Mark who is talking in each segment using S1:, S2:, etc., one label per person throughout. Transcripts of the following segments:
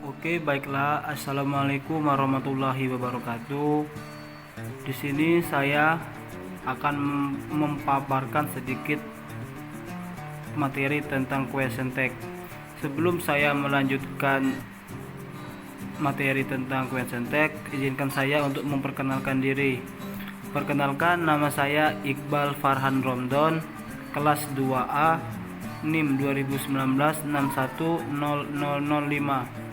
S1: Oke, baiklah. Assalamualaikum warahmatullahi wabarakatuh. Di sini saya akan memaparkan sedikit materi tentang question tag. Sebelum saya melanjutkan materi tentang question tag, izinkan saya untuk memperkenalkan diri. Perkenalkan, nama saya Iqbal Farhan Romdon, kelas 2A, NIM 2019-610005.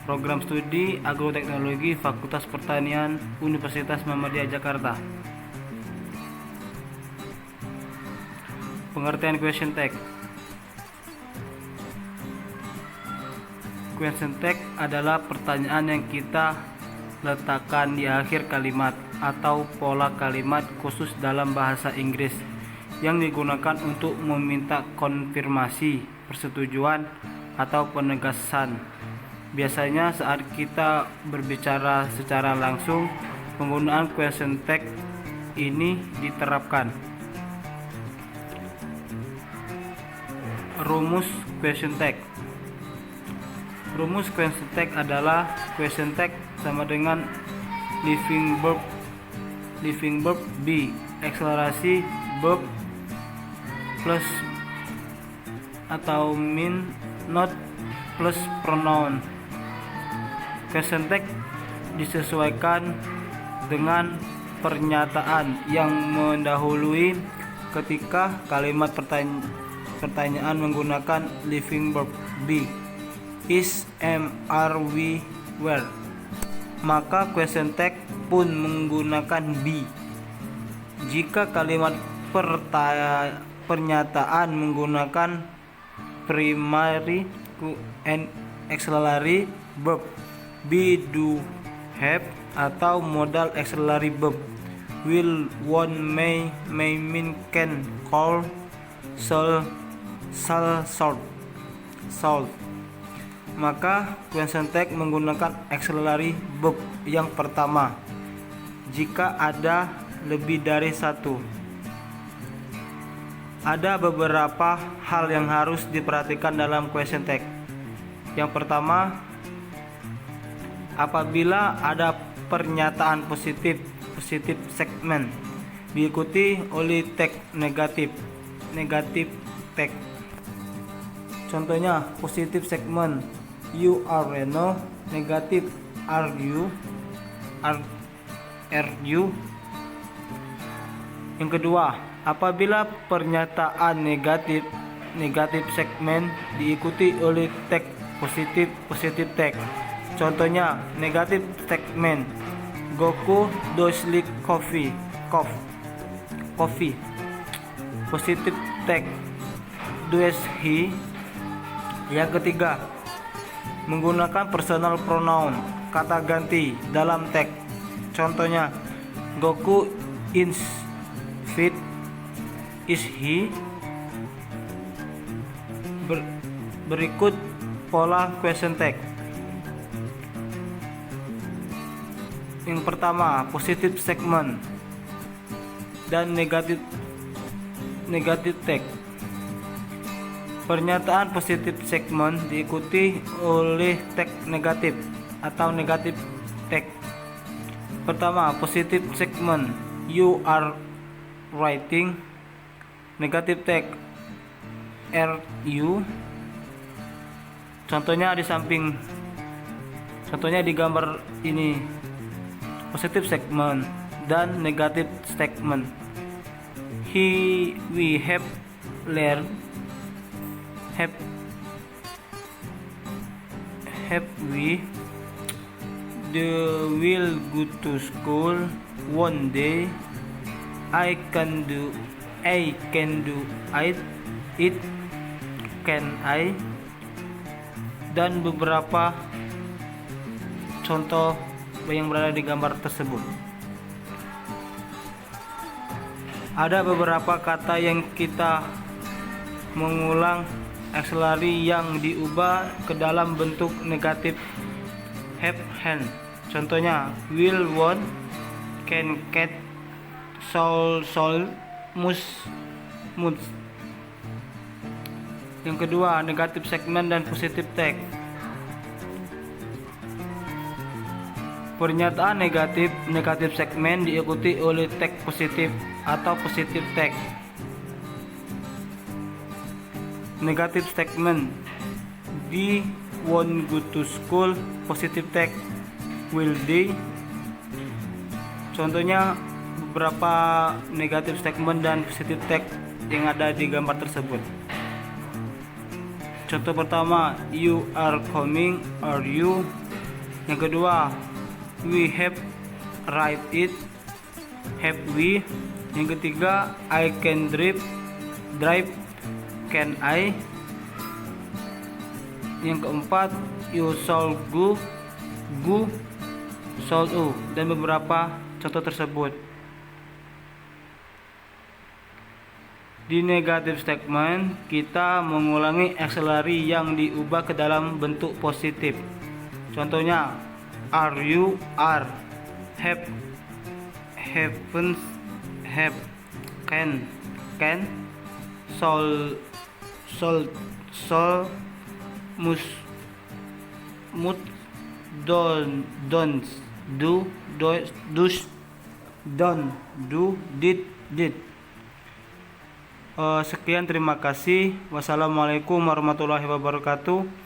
S1: Program studi Agroteknologi Fakultas Pertanian Universitas Muhammadiyah Jakarta. Pengertian question tag. Question tag adalah pertanyaan yang kita letakkan di akhir kalimat atau pola kalimat khusus dalam bahasa Inggris yang digunakan untuk meminta konfirmasi, persetujuan, atau penegasan. Biasanya saat kita berbicara secara langsung, penggunaan question tag ini diterapkan. Rumus question tag. Rumus question tag adalah question tag sama dengan living verb be, akselerasi verb plus atau mean not plus pronoun. Question tag disesuaikan dengan pernyataan yang mendahului ketika kalimat pertanyaan menggunakan living verb be, is, am, are, we, were. Maka question tag pun menggunakan be. Jika kalimat pernyataan menggunakan primary and auxiliary verb, be, do, have, atau modal auxiliary verb, will, won't, may, mean, can, call, shall, should, maka question tag menggunakan auxiliary verb yang pertama jika ada lebih dari satu. Ada beberapa hal yang harus diperhatikan dalam question tag. Yang pertama, apabila ada pernyataan positif segmen diikuti oleh tag negatif tag. Contohnya positif segmen you are Reno, negatif are you. Yang kedua, apabila pernyataan negatif segmen diikuti oleh tag positif tag. Contohnya negatif segmen Goku does like coffee. Positif tag does he. Yang ketiga, menggunakan personal pronoun kata ganti dalam tag. Contohnya Goku is fit, is he. Berikut pola question tag. Yang pertama, positif segmen dan negatif tag. Pernyataan positif segmen diikuti oleh tag negatif atau negatif tag. Pertama, positif segmen you are writing, negatif tag are you. Contohnya di gambar ini. Positif segmen dan negatif statement. We have learned, have we, they will go to school one day. I can do it, can I. Dan beberapa contoh yang berada di gambar tersebut. Ada beberapa kata yang kita mengulang auxiliary yang diubah ke dalam bentuk negatif have, hand. Contohnya will, won't, can, cat, shall, must. Yang kedua, negatif segmen dan positif tag. Pernyataan negatif segmen diikuti oleh teks positif atau positif teks. Negatif segmen: they won't go to school. Positive text: will they? Contohnya beberapa negatif segmen dan positif text yang ada di gambar tersebut. Contoh pertama, you are coming, are you? Yang kedua, we have arrived it, have we? Yang ketiga, I can drive, can I? Yang keempat, you shall go, shall you? Dan beberapa contoh tersebut. Di negatif statement, kita mengulangi auxiliary yang diubah ke dalam bentuk positif. Contohnya, are you, are, have, haven't, have, can, shall, must, don't, do, does, don't, do, did. Sekian, terima kasih. Wassalamualaikum warahmatullahi wabarakatuh.